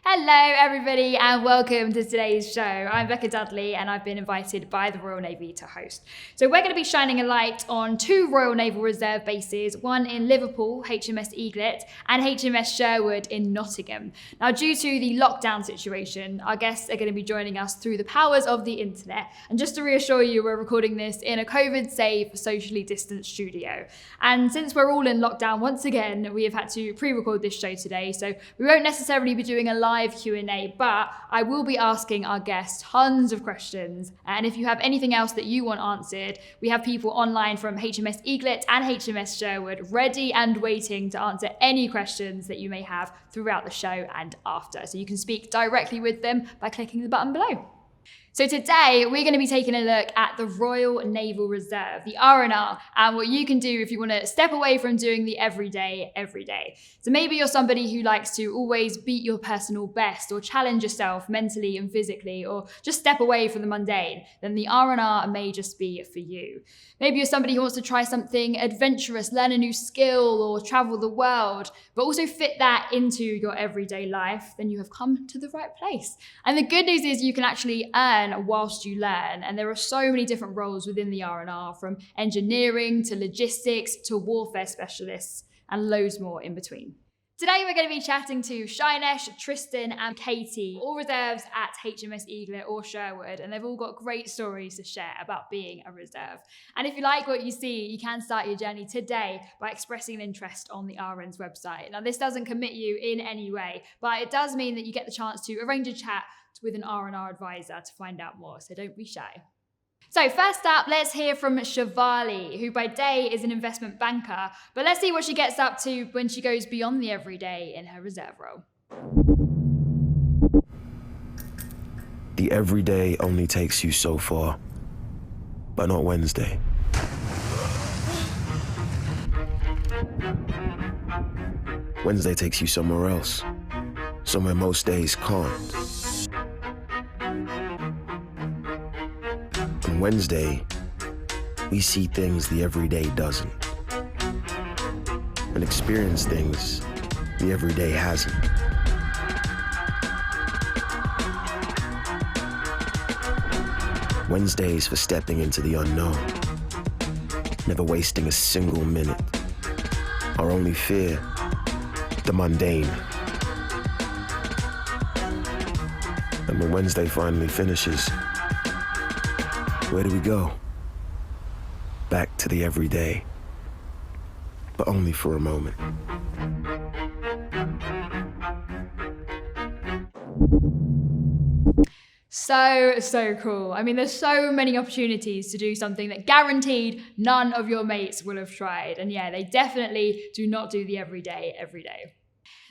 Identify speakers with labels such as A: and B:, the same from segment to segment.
A: Hello everybody and welcome to today's show. I'm Becca Dudley and I've been invited by the Royal Navy to host. So we're going to be shining a light on two Royal Naval Reserve bases, one in Liverpool, HMS Eaglet, and HMS Sherwood in Nottingham. Now due to the lockdown situation, our guests are going to be joining us through the powers of the internet. And just to reassure you, we're recording this in a COVID-safe, socially distanced studio. And since we're all in lockdown once again, we have had to pre-record this show today, so we won't necessarily be doing a live Q&A, but I will be asking our guests tons of questions. And if you have anything else that you want answered, we have people online from HMS Eaglet and HMS Sherwood ready and waiting to answer any questions that you may have throughout the show and after. So you can speak directly with them by clicking the button below. So today we're going to be taking a look at the Royal Naval Reserve, the R&R, and what you can do if you want to step away from doing the everyday every day. So maybe you're somebody who likes to always beat your personal best or challenge yourself mentally and physically, or just step away from the mundane, then the R&R may just be for you. Maybe you're somebody who wants to try something adventurous, learn a new skill or travel the world, but also fit that into your everyday life, then you have come to the right place. And the good news is you can actually earn whilst you learn, and there are so many different roles within the R&R, from engineering to logistics to warfare specialists and loads more in between. Today we're going to be chatting to Shainesh, Tristan and Katie, all reserves at HMS Eaglet or Sherwood, and they've all got great stories to share about being a reserve. And if you like what you see, you can start your journey today by expressing an interest on the RN's website. Now this doesn't commit you in any way, but it does mean that you get the chance to arrange a chat with an R&R advisor to find out more, so don't be shy. So first up, let's hear from Shivali, who by day is an investment banker, but let's see what she gets up to when she goes beyond the everyday in her reserve role.
B: The everyday only takes you so far, but not Wednesday. Wednesday takes you somewhere else, somewhere most days can't. On Wednesday, we see things the everyday doesn't, and experience things the everyday hasn't. Wednesdays for stepping into the unknown, never wasting a single minute. Our only fear, the mundane. And when Wednesday finally finishes, where do we go? Back to the everyday, but only for a moment.
A: So cool. I mean, there's so many opportunities to do something that guaranteed none of your mates will have tried. And yeah, they definitely do not do the everyday every day.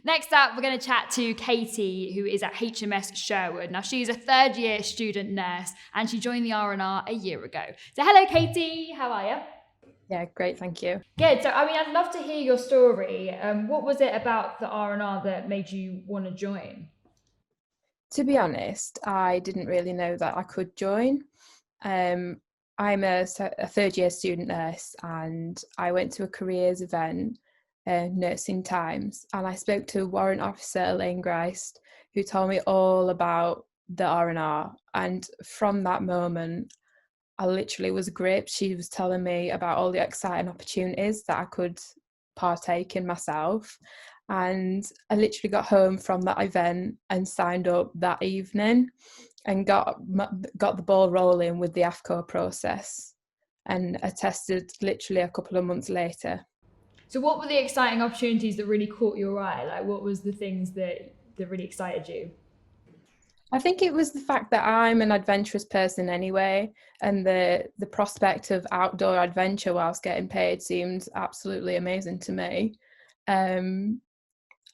A: Next up, we're going to chat to Katie, who is at HMS Sherwood. Now, she's a third-year student nurse, and she joined the R&R a year ago. So hello, Katie. How are you?
C: Yeah, great, thank you.
A: Good. So, I mean, I'd love to hear your story. What was it about the R&R that made you want to join?
C: To be honest, I didn't really know that I could join. I'm a third-year student nurse, and I went to a careers event, Nursing Times, and I spoke to a warrant officer, Elaine Grist, who told me all about the R&R, and from that moment I literally was gripped. She was telling me about all the exciting opportunities that I could partake in myself, and I literally got home from that event and signed up that evening and got the ball rolling with the AFCO process, and attested literally a couple of months later.
A: So what were the exciting opportunities that really caught your eye? Like, what was the things that really excited you?
C: I think it was the fact that I'm an adventurous person anyway, and the prospect of outdoor adventure whilst getting paid seemed absolutely amazing to me.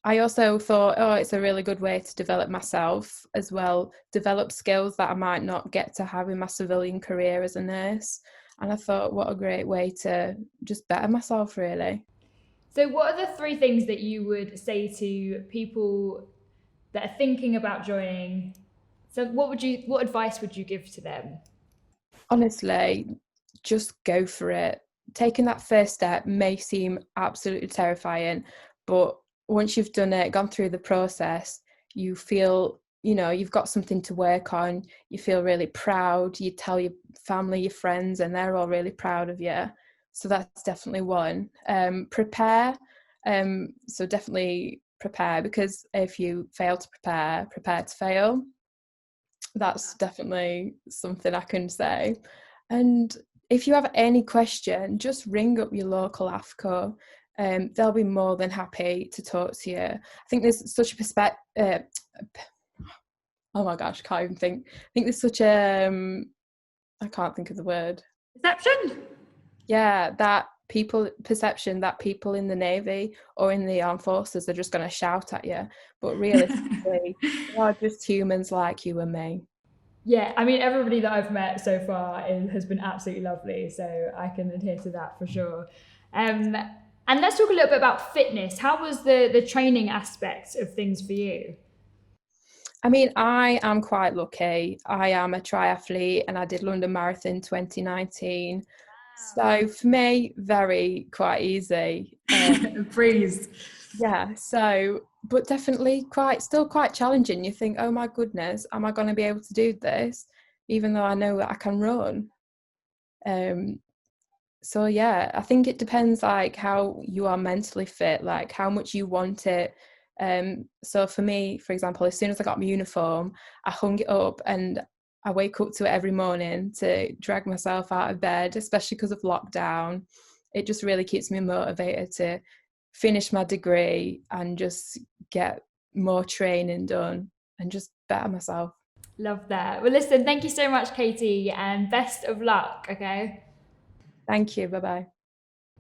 C: I also thought, oh, it's a really good way to develop myself as well, develop skills that I might not get to have in my civilian career as a nurse. And I thought, what a great way to just better myself, really.
A: So, what are the three things that you would say to people that are thinking about joining? So, what advice would you give to them?
C: Honestly, just go for it. Taking that first step may seem absolutely terrifying, but once you've done it, gone through the process, you feel, you've got something to work on. You feel really proud. You tell your family, your friends, and they're all really proud of you. So that's definitely one. Prepare. So definitely prepare, because if you fail to prepare to fail. That's definitely something I can say. And if you have any question, just ring up your local AFCO. They'll be more than happy to talk to you. I think there's such a perspective. Oh my gosh, I can't even think. I think there's such a. I can't think of the word.
A: Perception?
C: Yeah, that perception that people in the Navy or in the armed forces are just going to shout at you. But realistically, they are just humans like you and me.
A: Yeah, I mean, everybody that I've met so far has been absolutely lovely, so I can adhere to that for sure. And let's talk a little bit about fitness. How was the training aspect of things for you?
C: I mean, I am quite lucky. I am a triathlete and I did London Marathon 2019. So for me, quite easy.
A: Freeze.
C: Yeah, so, but definitely still quite challenging. You think, oh my goodness, am I going to be able to do this? Even though I know that I can run. Um, so yeah, I think it depends like how you are mentally fit, like how much you want it. So for me, for example, as soon as I got my uniform, I hung it up and I wake up to it every morning to drag myself out of bed, especially because of lockdown. It just really keeps me motivated to finish my degree and just get more training done and just better myself.
A: Love that. Well, listen, thank you so much, Katie, and best of luck, okay?
C: Thank you. Bye bye.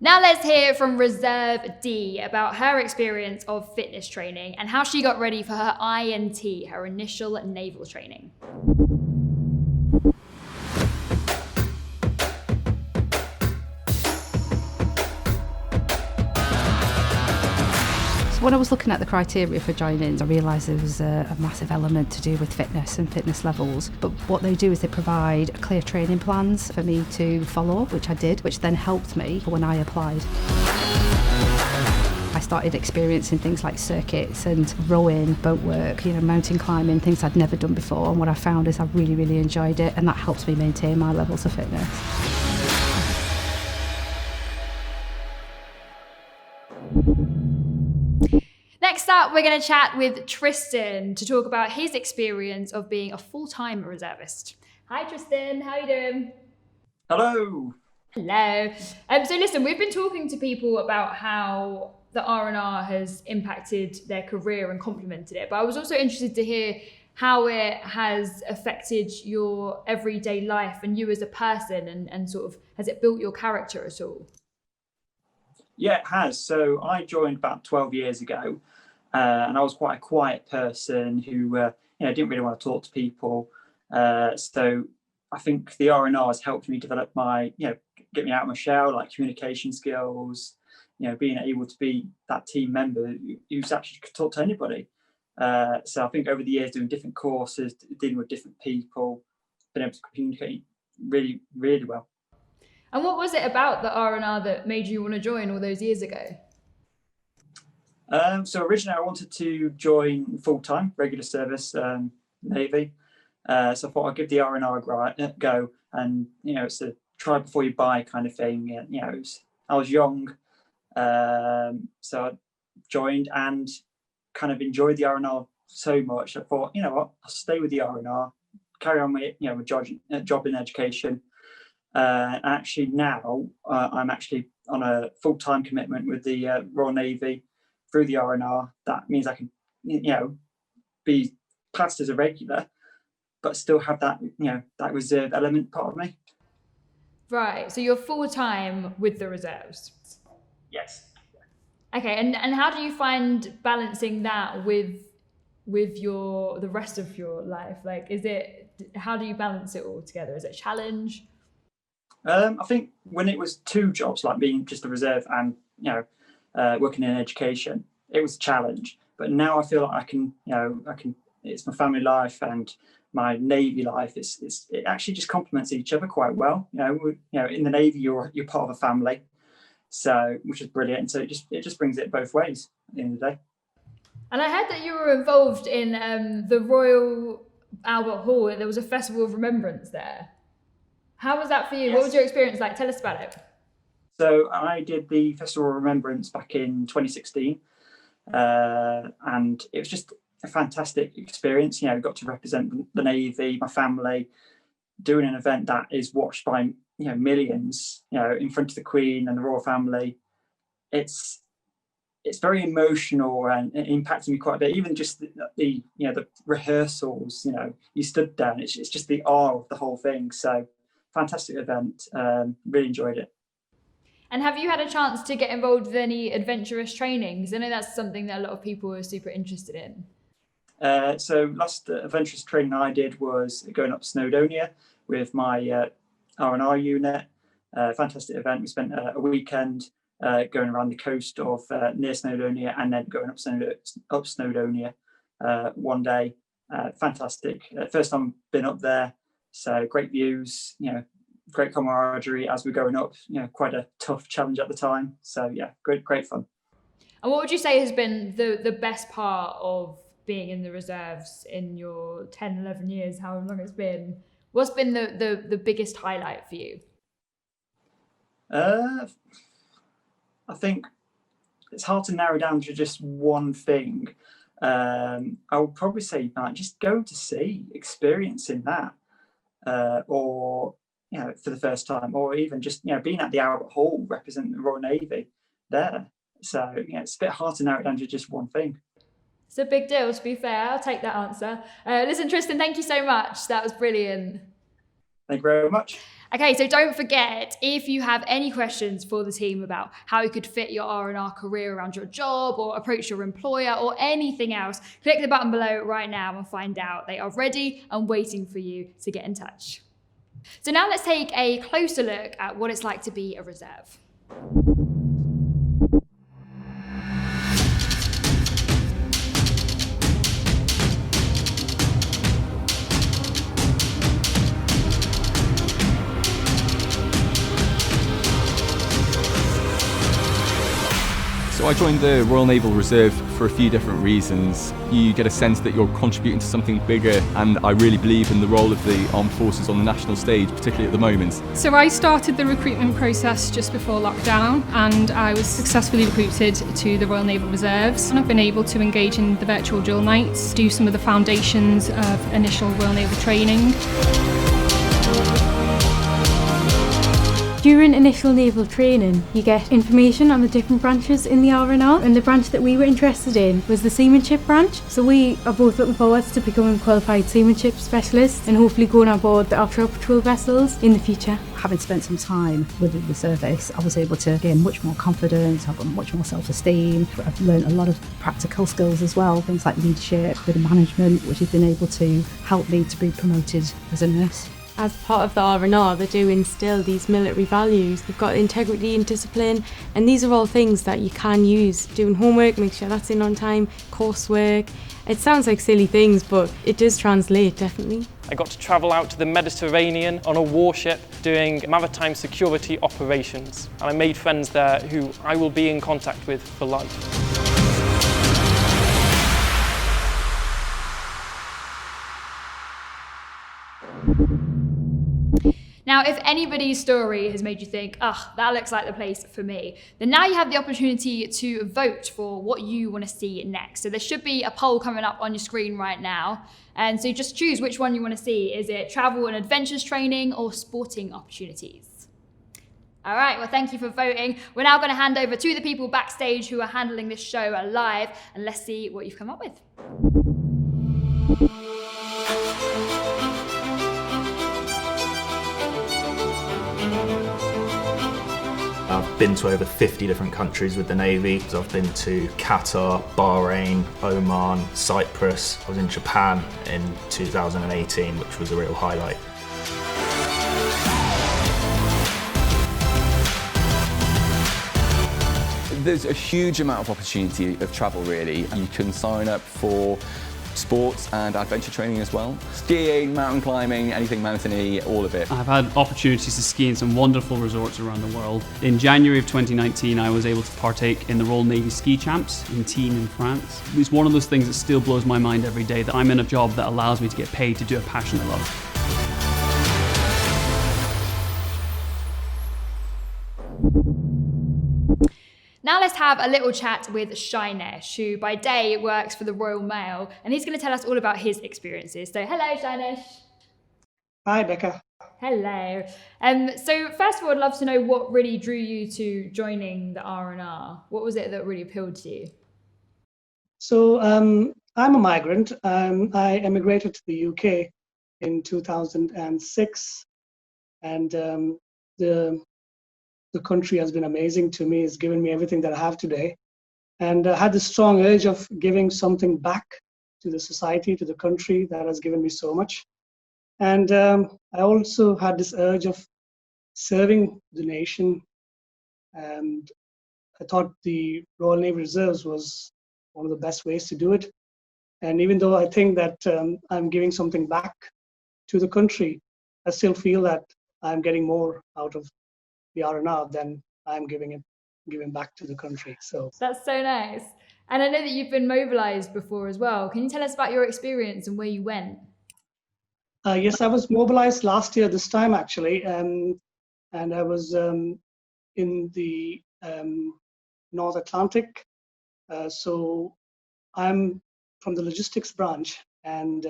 A: Now let's hear from Reserve D about her experience of fitness training and how she got ready for her INT, her initial naval training.
D: When I was looking at the criteria for joining, I realised there was a massive element to do with fitness and fitness levels. But what they do is they provide clear training plans for me to follow, which I did, which then helped me when I applied. I started experiencing things like circuits and rowing, boat work, mountain climbing, things I'd never done before. And what I found is I really, really enjoyed it, and that helps me maintain my levels of fitness.
A: Next up, we're going to chat with Tristan to talk about his experience of being a full-time reservist. Hi, Tristan. How are you doing?
E: Hello.
A: Hello. So listen, we've been talking to people about how the R&R has impacted their career and complemented it, but I was also interested to hear how it has affected your everyday life and you as a person, and sort of, has it built your character at all?
E: Yeah, it has. So I joined about 12 years ago, and I was quite a quiet person who, didn't really want to talk to people. So I think the R&R has helped me develop my, get me out of my shell, like communication skills, being able to be that team member who's actually could talk to anybody. So I think over the years, doing different courses, dealing with different people, been able to communicate really, really well.
A: And what was it about the R&R that made you want to join all those years ago?
E: So originally I wanted to join full-time regular service Navy. So I thought I'd give the R&R a go, and it's a try before you buy kind of thing. I was young, so I joined and kind of enjoyed the R&R so much. I thought, you know what, I'll stay with the R&R, carry on with a job in education. And actually now I'm actually on a full-time commitment with the Royal Navy through the R&R. That means I can, be classed as a regular, but still have that, that reserve element part of me.
A: Right, so you're full-time with the reserves?
E: Yes.
A: Okay, and how do you find balancing that with the rest of your life? Like, how do you balance it all together? Is it a challenge?
E: I think when it was two jobs, like being just a reserve and working in education, it was a challenge. But now I feel like I can. It's my family life and my Navy life. It actually just complements each other quite well. In the Navy, you're part of a family, so which is brilliant. And so it just brings it both ways at the end of the day.
A: And I heard that you were involved in the Royal Albert Hall. There was a festival of remembrance there. How was that for you? Yes. What was your experience like? Tell us about it.
E: So I did the Festival of Remembrance back in 2016, and it was just a fantastic experience. Got to represent the Navy, my family, doing an event that is watched by millions. In front of the Queen and the royal family. It's very emotional and it impacted me quite a bit. Even just the rehearsals. You stood down. It's just the awe of the whole thing. So. Fantastic event. Really enjoyed it.
A: And have you had a chance to get involved with any adventurous training? Because I know that's something that a lot of people are super interested in.
E: So last adventurous training I did was going up Snowdonia with my R&R unit. Fantastic event. We spent a weekend going around the coast of near Snowdonia and then going up Snowdonia one day. Fantastic. First time been up there. So great views, great camaraderie as we're going up, quite a tough challenge at the time. So yeah, great fun.
A: And what would you say has been the best part of being in the reserves in your 10, 11 years, however long it's been? What's been the biggest highlight for you?
E: I think it's hard to narrow down to just one thing. I would probably say just going to sea, experiencing that. Or for the first time, or even just being at the Albert Hall representing the Royal Navy there. So it's a bit hard to narrow it down to just one thing.
A: It's a big deal, to be fair. I'll take that answer. Listen, Tristan, thank you so much. That was brilliant.
E: Thank you very much.
A: Okay, so don't forget, if you have any questions for the team about how you could fit your R&R career around your job or approach your employer or anything else, click the button below right now and find out. They are ready and waiting for you to get in touch. So now let's take a closer look at what it's like to be a reserve.
F: So I joined the Royal Naval Reserve for a few different reasons. You get a sense that you're contributing to something bigger, and I really believe in the role of the armed forces on the national stage, particularly at the moment.
G: So I started the recruitment process just before lockdown, and I was successfully recruited to the Royal Naval Reserves. And I've been able to engage in the virtual dual nights, do some of the foundations of initial Royal Naval training.
H: During initial naval training, you get information on the different branches in the R&R, and the branch that we were interested in was the seamanship branch. So we are both looking forward to becoming qualified seamanship specialists and hopefully going on board the offshore patrol vessels in the future.
D: Having spent some time within the service, I was able to gain much more confidence, have much more self-esteem. I've learned a lot of practical skills as well, things like leadership, bit of management, which has been able to help me to be promoted as a nurse.
I: As part of the R&R, they do instill these military values. They've got integrity and discipline, and these are all things that you can use. Doing homework, make sure that's in on time, coursework. It sounds like silly things, but it does translate, definitely.
J: I got to travel out to the Mediterranean on a warship doing maritime security operations. And I made friends there who I will be in contact with for life.
A: Now, if anybody's story has made you think, that looks like the place for me, then now you have the opportunity to vote for what you want to see next. So there should be a poll coming up on your screen right now. And so just choose which one you want to see. Is it travel and adventures training or sporting opportunities? All right, well, thank you for voting. We're now going to hand over to the people backstage who are handling this show live, and let's see what you've come up with.
K: I've been to over 50 different countries with the Navy. So I've been to Qatar, Bahrain, Oman, Cyprus. I was in Japan in 2018, which was a real highlight.
F: There's a huge amount of opportunity of travel, really. You can sign up for sports and adventure training as well. Skiing, mountain climbing, anything mountainy, all of it.
L: I've had opportunities to ski in some wonderful resorts around the world. In January of 2019, I was able to partake in the Royal Navy Ski Champs in Tignes in France. It's one of those things that still blows my mind every day, that I'm in a job that allows me to get paid to do a passion I love.
A: Now let's have a little chat with Shainesh, who by day works for the Royal Mail, and he's going to tell us all about his experiences. So hello, Shainesh.
M: Hi, Becca.
A: Hello. So first of all, I'd love to know what really drew you to joining the R&R. What was it that really appealed to you?
M: So I'm a migrant. I emigrated to the UK in 2006, and the country has been amazing to me. It's given me everything that I have today. And I had the strong urge of giving something back to the society, to the country that has given me so much. And I also had this urge of serving the nation. And I thought the Royal Navy Reserves was one of the best ways to do it. And even though I think that I'm giving something back to the country, I still feel that I'm getting more out of the R&R than I'm giving back to the country. So
A: that's so nice. And I know that you've been mobilized before as well. Can you tell us about your experience and where you went?
M: Yes, I was mobilized last year this time actually, and I was in the North Atlantic. So I'm from the logistics branch, and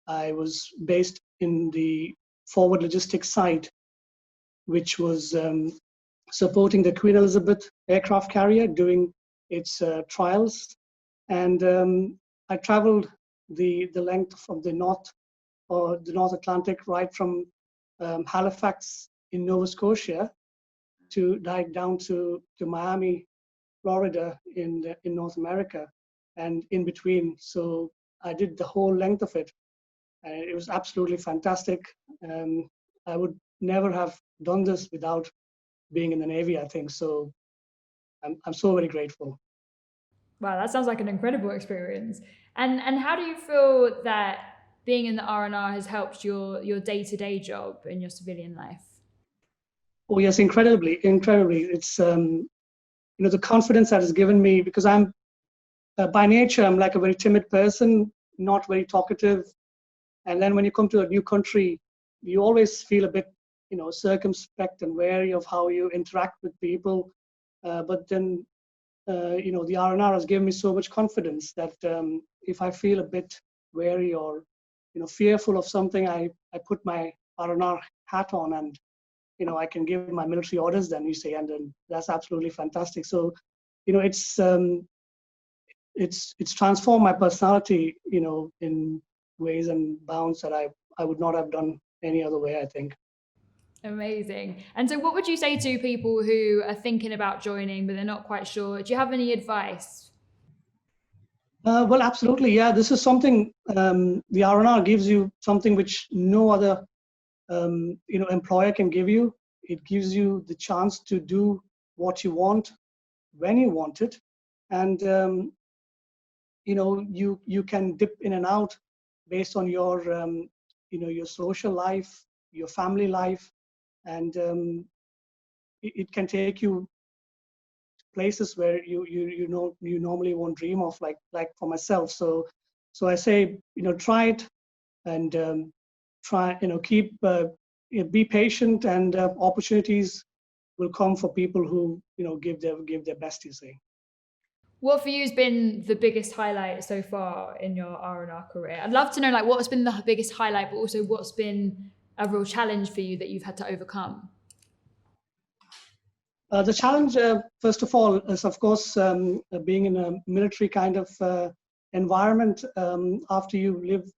M: I was based in the forward logistics side, which was supporting the Queen Elizabeth aircraft carrier doing its trials. And I traveled the length of the North Atlantic, right from Halifax in Nova Scotia to down to Miami, Florida in North America, and in between. So I did the whole length of it, and it was absolutely fantastic. I would never have done this without being in the Navy, I think. So I'm so very grateful.
A: Wow, that sounds like an incredible experience. And how do you feel that being in the R&R has helped your day-to-day job in your civilian life?
M: Oh yes, incredibly. It's the confidence that has given me, because I'm by nature I'm like a very timid person, not very talkative, and then when you come to a new country, you always feel a bit circumspect and wary of how you interact with people. But then the R&R has given me so much confidence that if I feel a bit wary or fearful of something, I put my R&R hat on, and I can give my military orders then, you say, and then that's absolutely fantastic. So it's transformed my personality in ways and bounds that I would not have done any other way, I think.
A: Amazing. And so what would you say to people who are thinking about joining but they're not quite sure? Do you have any advice?
M: Well, absolutely, yeah. This is something, the R&R gives you something which no other employer can give you. It gives you the chance to do what you want when you want it, and you can dip in and out based on your your social life, your family life, and it can take you to places where you normally won't dream of, like for myself. So I say try it, and try keep be patient, and opportunities will come for people who give their best, you say.
A: What for you has been the biggest highlight so far in your R&R career? I'd love to know what's been the biggest highlight, but also what's been a real challenge for you that you've had to overcome.
M: The challenge, first of all, is of course being in a military kind of environment. After you live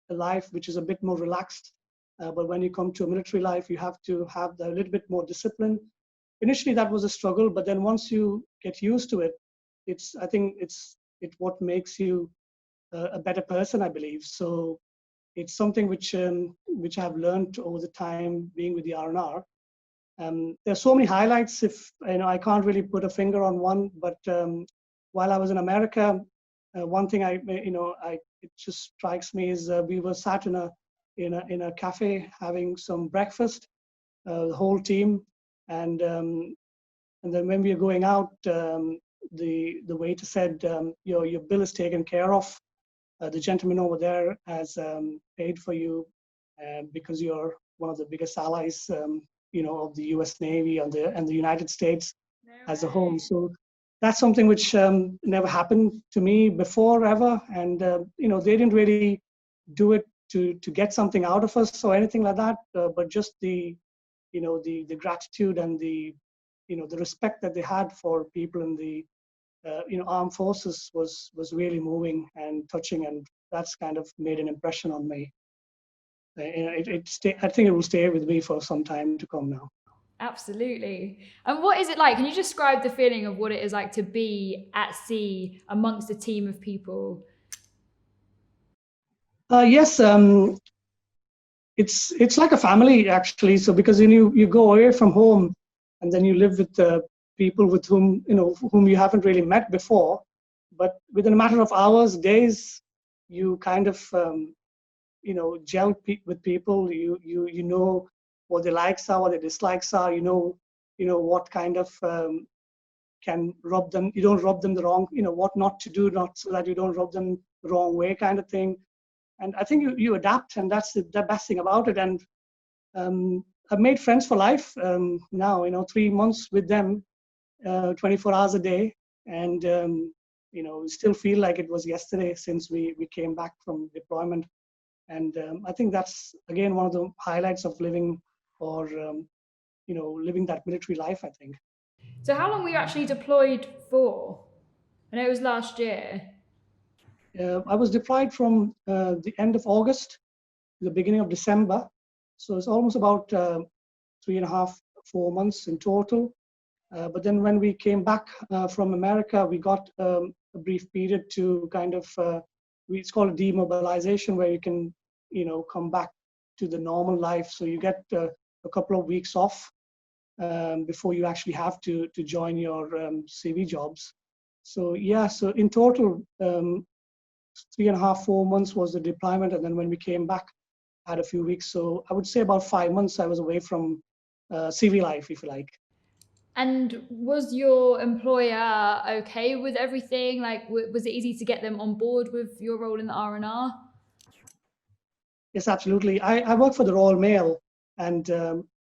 M: a life which is a bit more relaxed, but when you come to a military life, you have to have a little bit more discipline. initially that was a struggle, but then once you get used to it, I think it's what makes you a better person, I believe. So it's something which I've learned over the time being with the R&R. There's so many highlights. If I can't really put a finger on one, but while I was in America, one thing it just strikes me is we were sat in a cafe having some breakfast, the whole team, and then when we were going out, the waiter said, your bill is taken care of. The gentleman over there has paid for you because you're one of the biggest allies, of the U.S. Navy and the United States as a whole. So that's something which never happened to me before ever, and they didn't really do it to get something out of us or anything like that, but just the gratitude and the respect that they had for people in the armed forces was really moving and touching, and that's kind of made an impression on me. I think it will stay with me for some time to come now.
A: Absolutely. And what is it like? Can you describe the feeling of what it is like to be at sea amongst a team of people?
M: Yes, it's like a family actually. So because you go away from home, and then you live with people with whom you haven't really met before, but within a matter of hours, days, you kind of gel with people. You know what their likes are, what their dislikes are. You know what kind of can rub them. You don't rub them the wrong. What not to do, not so that you don't rub them the wrong way, kind of thing. And I think you adapt, and that's the best thing about it. And I've made friends for life now. 3 months with them, 24 hours a day, and still feel like it was yesterday since we came back from deployment. And I think that's again one of the highlights of living living that military life, I think.
A: So how long were you actually deployed for? I know it was last year.
M: I was deployed from the end of August to the beginning of December. So it's almost about 3.5, 4 months in total. But then when we came back from America, we got a brief period to kind of, it's called a demobilization, where you can, come back to the normal life. So you get a couple of weeks off before you actually have to join your CV jobs. So yeah, so in total, 3.5, 4 months was the deployment. And then when we came back, I had a few weeks. So I would say about 5 months I was away from CV life, if you like.
A: And was your employer okay with everything? Like, was it easy to get them on board with your role in the R&R?
M: Yes, absolutely. I work for the Royal Mail, and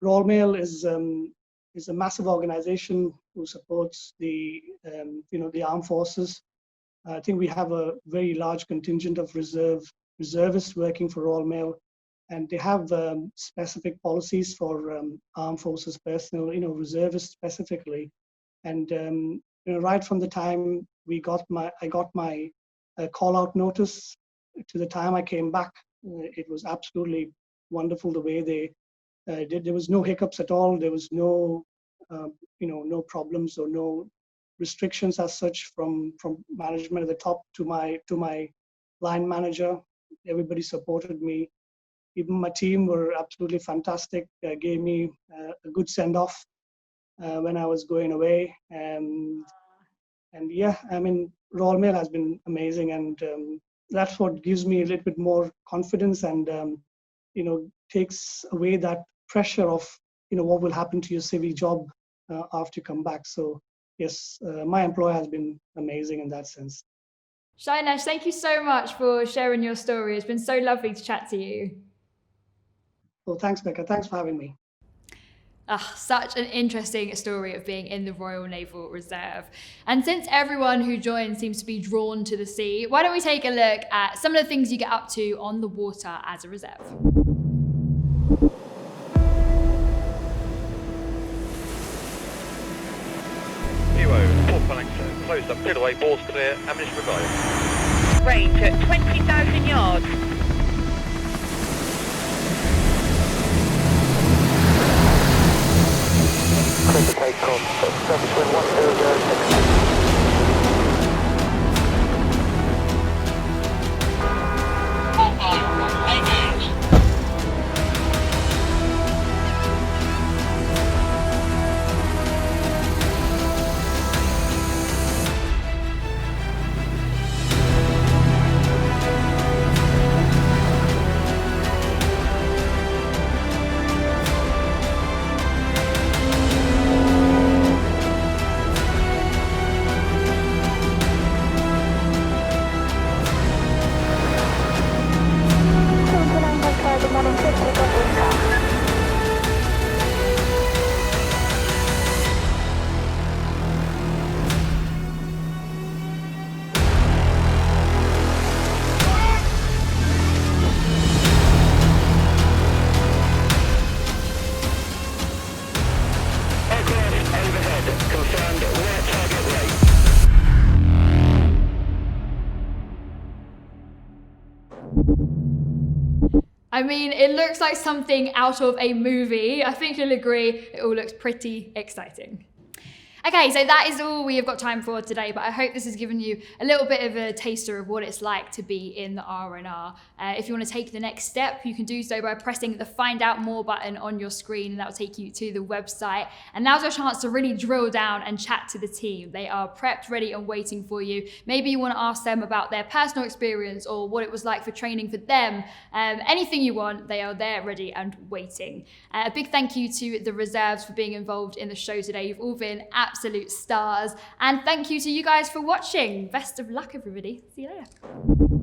M: Royal Mail is a massive organization who supports the armed forces. I think we have a very large contingent of reservists working for Royal Mail, and they have specific policies for armed forces personnel, reservists specifically. And right from the time I got my call out notice to the time I came back, it was absolutely wonderful the way they did. There was no hiccups at all. There was no no problems or no restrictions as such from management at the top to my line manager. Everybody supported me. Even my team were absolutely fantastic. Gave me a good send off when I was going away. And yeah, I mean, Royal Mail has been amazing, and that's what gives me a little bit more confidence, and takes away that pressure of what will happen to your CV job after you come back. So yes, my employer has been amazing in that sense.
A: Shainesh, thank you so much for sharing your story. It's been so lovely to chat to you.
M: Well, thanks, Becca. Thanks for having me.
A: Such an interesting story of being in the Royal Naval Reserve. And since everyone who joins seems to be drawn to the sea, why don't we take a look at some of the things you get up to on the water as a reserve.
N: Closed up, cleared away, balls clear, ammunition provided. Range at 20,000 yards. Clear for takeoff. Surface wind 1006.
A: I mean, it looks like something out of a movie. I think you'll agree, it all looks pretty exciting. Okay, so that is all we have got time for today, but I hope this has given you a little bit of a taster of what it's like to be in the R&R. If you want to take the next step, you can do so by pressing the Find Out More button on your screen, and that will take you to the website. And now's your chance to really drill down and chat to the team. They are prepped, ready, and waiting for you. Maybe you want to ask them about their personal experience or what it was like for training for them. Anything you want, they are there, ready, and waiting. A big thank you to the reserves for being involved in the show today. You've all been absolute stars. And thank you to you guys for watching. Best of luck, everybody. See you later.